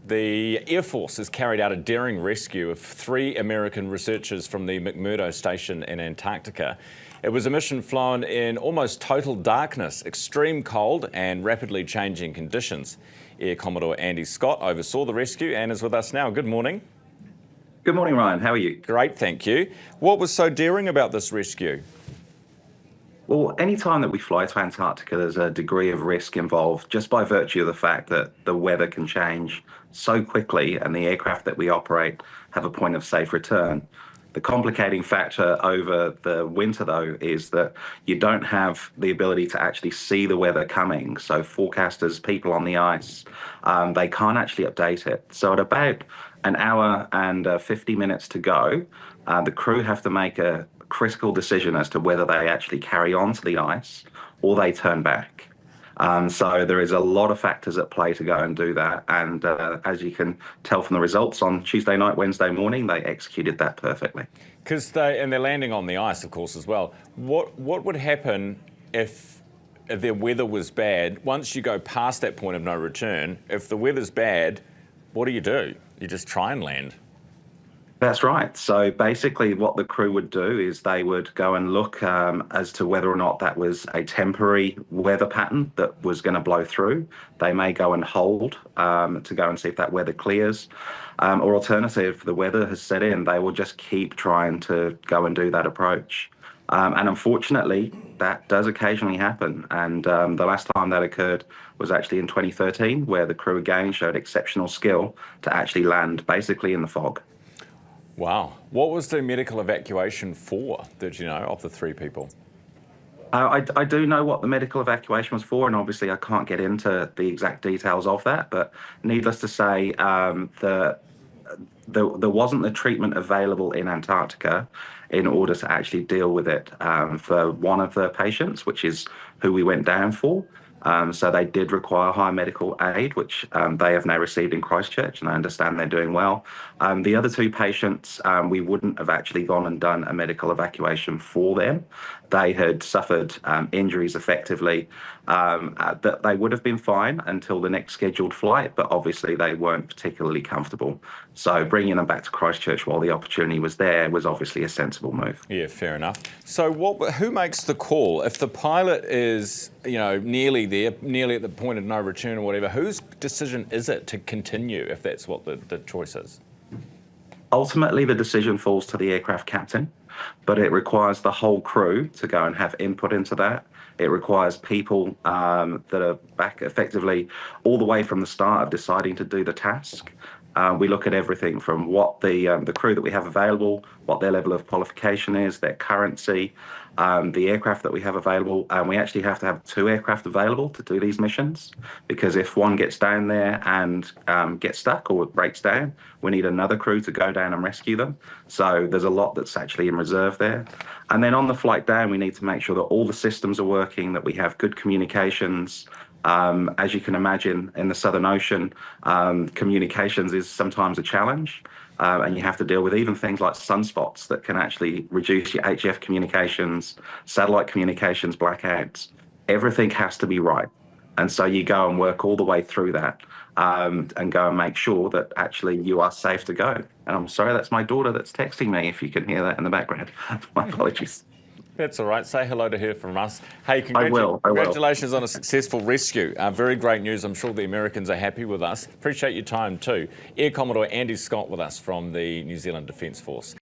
The Air Force has carried out a daring rescue of 3 American researchers from the McMurdo station in Antarctica. It was a mission flown in almost total darkness, extreme cold and rapidly changing conditions. Air Commodore Andy Scott oversaw the rescue and is with us now. Good morning. Good morning, Ryan. How are you? Great, thank you. What was so daring about this rescue? Well, any time that we fly to Antarctica, there's a degree of risk involved just by virtue of the fact that the weather can change so quickly and the aircraft that we operate have a point of safe return. The complicating factor over the winter, though, is that you don't have the ability to actually see the weather coming. So forecasters, people on the ice, they can't actually update it. So at about an hour and 50 minutes to go, the crew have to make a critical decision as to whether they actually carry on to the ice or they turn back. So there is a lot of factors at play to go and do that. And as you can tell from the results on Tuesday night, Wednesday morning, they executed that perfectly. And they're landing on the ice, of course, as well. What would happen if their weather was bad? Once you go past that point of no return, if the weather's bad, what do? You just try and land. That's right. So basically what the crew would do is they would go and look as to whether or not that was a temporary weather pattern that was going to blow through. They may go and hold to go and see if that weather clears. Or alternative, if the weather has set in, they will just keep trying to go and do that approach. And unfortunately, that does occasionally happen. And the last time that occurred was actually in 2013, where the crew again showed exceptional skill to actually land basically in the fog. Wow. What was the medical evacuation for, did you know, of the 3 people? I do know what the medical evacuation was for, and obviously I can't get into the exact details of that, but needless to say, there wasn't the treatment available in Antarctica in order to actually deal with it for one of the patients, which is who we went down for. So they did require high medical aid, which they have now received in Christchurch, and I understand they're doing well. The other 2 patients, we wouldn't have actually gone and done a medical evacuation for them. They had suffered injuries effectively that they would have been fine until the next scheduled flight, but obviously they weren't particularly comfortable. So bringing them back to Christchurch while the opportunity was there was obviously a sensible move. Yeah, fair enough. So who makes the call? If the pilot is, nearly there, nearly at the point of no return or whatever, whose decision is it to continue if that's what the choice is? Ultimately, the decision falls to the aircraft captain, but it requires the whole crew to go and have input into that. It requires people that are back effectively all the way from the start of deciding to do the task. We look at everything from what the crew that we have available, what their level of qualification is, their currency, the aircraft that we have available. And we actually have to have 2 aircraft available to do these missions, because if one gets down there and gets stuck or breaks down, we need another crew to go down and rescue them. So there's a lot that's actually in reserve there. And then on the flight down, we need to make sure that all the systems are working, that we have good communications. As you can imagine, in the Southern Ocean, communications is sometimes a challenge, and you have to deal with even things like sunspots that can actually reduce your HF communications, satellite communications, blackouts. Everything has to be right. And so you go and work all the way through that and go and make sure that actually you are safe to go. And I'm sorry, that's my daughter that's texting me, if you can hear that in the background. My apologies. That's all right. Say hello to her from us. Hey, I will. Congratulations on a successful rescue. Very great news. I'm sure the Americans are happy with us. Appreciate your time too. Air Commodore Andy Scott with us from the New Zealand Defence Force.